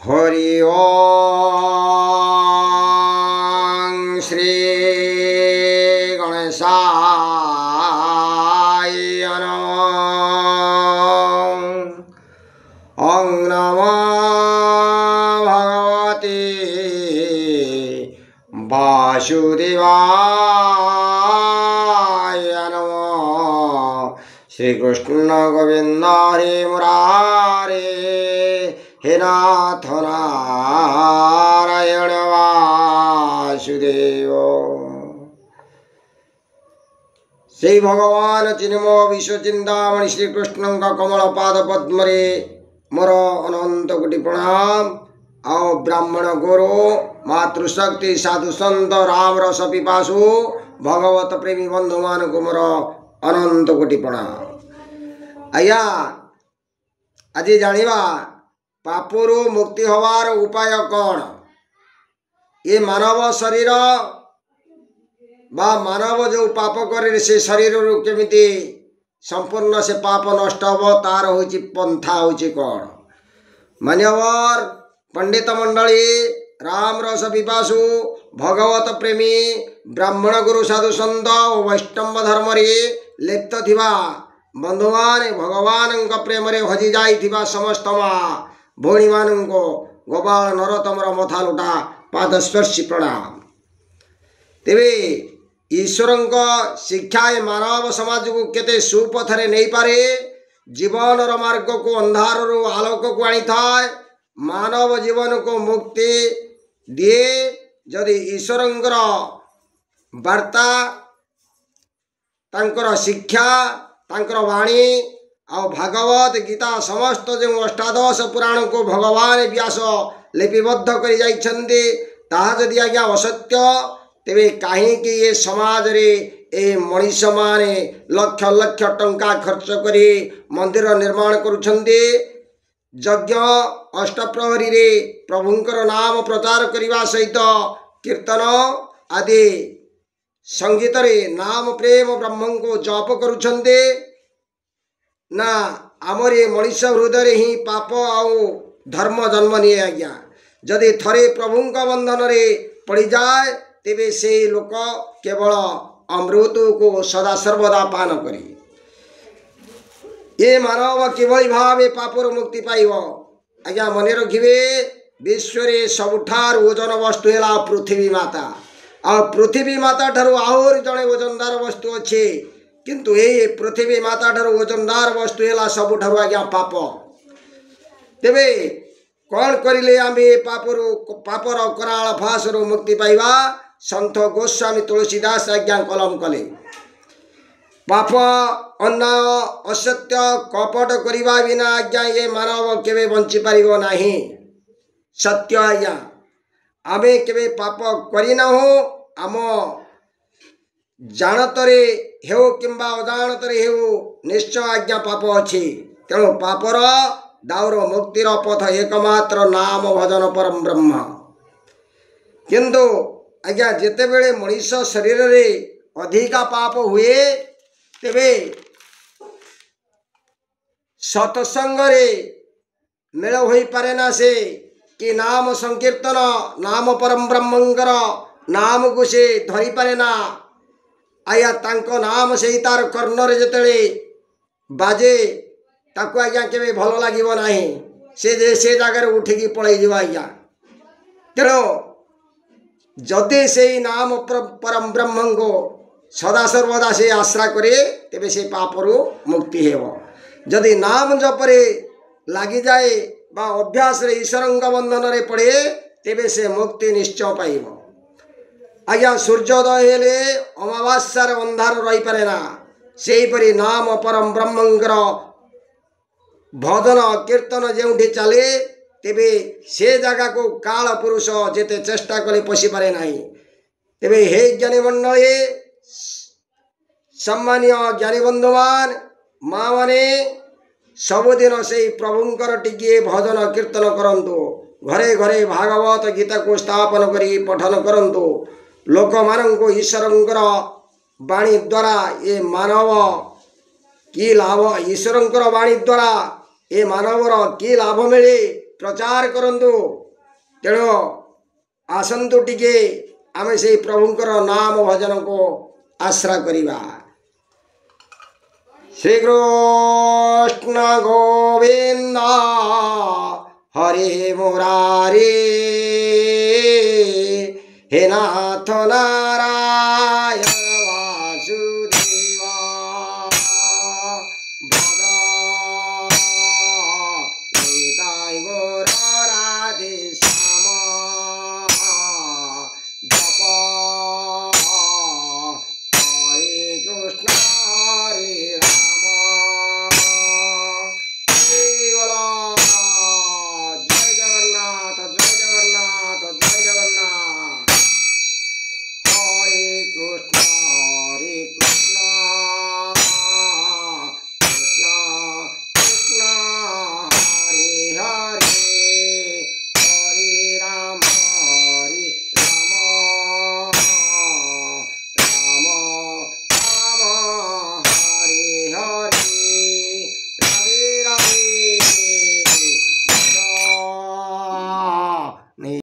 हरि ओम श्री गणेशाय नमः। ओं नमो भगवते वासुदेवाय नमः। श्री कृष्ण गोविंद हरे मुरारे हे नाथ नारायण वासुदेव। श्री भगवान चिन्मय विश्वचिंतामणि श्रीकृष्ण कमल पाद पद्मरे मोर अनंत कोटि प्रणाम। आओ ब्राह्मण गुरु मातृशक्ति साधु संत राम रस पिपासु भगवत प्रेमी बंधु मान को मोर अनंत कोटि प्रणाम। आया आज जानिबा पापरू मुक्ति हवार उपाय कौन। ये मानव शरीर बा मानव जो पाप करे से शरीर केमिति संपूर्ण से पाप नष्ट हम तार होची पंथा होची कौन। मान्यवर पंडित मंडली राम रस पिपासु भगवत प्रेमी ब्राह्मण गुरु साधु संत और वैष्णव धर्म रे लिप्त थिबा बंधु माने भगवान प्रेम रे हजि जाइथिबा समस्त माँ भौणी मान को गोपाल नरोत्तमर मथा लुटा पादस्पर्शी प्रणाम। तेरे ईश्वर शिक्षा मानव समाज को केते सुपथरे नहीं पारे जीवन मार्ग को अंधार आलोक को आनी थाए मानव जीवन को मुक्ति दिए जदि ईश्वर वार्ता तांकर शिक्षा तांकर वाणी और भागवत गीता समस्त जो अष्टादश पुराण को भगवान व्यास लिपिबद्ध कर जदि आज्ञा असत्य तेरे कहीं ये समाज रे ए मनीष माने लक्ष लक्ष टंका खर्च करी मंदिर निर्माण करुछंदे यज्ञ अष्टप्रहरी रे प्रभुंकर नाम प्रचार करने सहित कीर्तन आदि संगीत रे नाम प्रेम ब्रह्म को जप करुछंदे ना आमर ये मनीष हृदय ही पाप आउ धर्म जन्म निये आज्ञा। जदि थरे प्रभुंक बंधन रे पड़ी जाए तेबे से लोक केवल अमृत को सदा सर्वदा पान करी। ये मानव किभली भावे पापर मुक्ति पाइब आज्ञा मन रखिए। विश्व रे सबुठार ओजन वस्तु है पृथ्वी माता आ पृथ्वी माता ठारू आहरी जड़े ओजनदार वस्तु अच्छे किंतु ये पृथ्वी माता ठारू ओजनदार वस्तु है सबुठारू आज्ञा पाप। तेबे कौन करिले आमे पापर कराल फासरू मुक्ति पाइबा। संत गोस्वामी तुलसीदास आज्ञा कलम कले पाप अन्याय असत्य कपट करिबा बिना आज्ञा ये मानव केवे बंची पारिबो नाही। सत्य आज्ञा आमे केवे पाप करिना हो आम जानतरे हेउ किंबा अजानतरे हेउ निश्चय आज्ञा पाप अछि। तेणु पापर दाउर मुक्तिर पथ एकमात्र नाम भजन परम ब्रह्म। किंतु आज्ञा जेते बेले मनीष शरीर रे अधिका पाप हुए तेबे सत्संग रे मेल होई पारे ना से कि नाम संकीर्तन नाम परम ब्रह्मंकर नाम को से धरी पारे ना। आया तांको नाम से तार कर्ण रे जेतेले बाजे ताको आज्ञा केबे भलो लागिबो नाही से जगह उठिकी पळै जीवा आज्ञा। तेणु जदि से नाम परम ब्रह्म को सदा सर्वदा से आश्रा करे तेबे से पापरू मुक्ति हेब। जदि नाम जपरे लगी जाए बा अभ्यास रे ईश्वर बंधन रे पड़े तेबे से मुक्ति निश्चय पाइब। आज्ञा सूर्योदय हेले अमावास्यार अंधार रही पारे ना सेहीपरि नाम परम ब्रह्मंकर भजन कीर्तन जेउठी चले तेबे से जगह को काल पुरुष जेते चेष्टा कले पशि पारे नाही। तेबे हे ज्ञानी मंडली सम्मानीय ज्ञानी बंधुमान माँ माने सबुदिन से प्रभुंकर टिके भजन कीर्तन करंतु घरे घरे भागवत गीता को स्थापन करी पठन करंतु लोक मानंको ईश्वरंकर वाणी द्वारा ये मानव की लाभ ईश्वरंकर वाणी द्वारा ये मानवर की लाभ मिले प्रचार करंतु तेणु आसंतु टिके आमे से प्रभुंकर नाम भजन को आश्रा करिबा। श्री कृष्ण गोविंद हरे मुरारी हे नाथ ना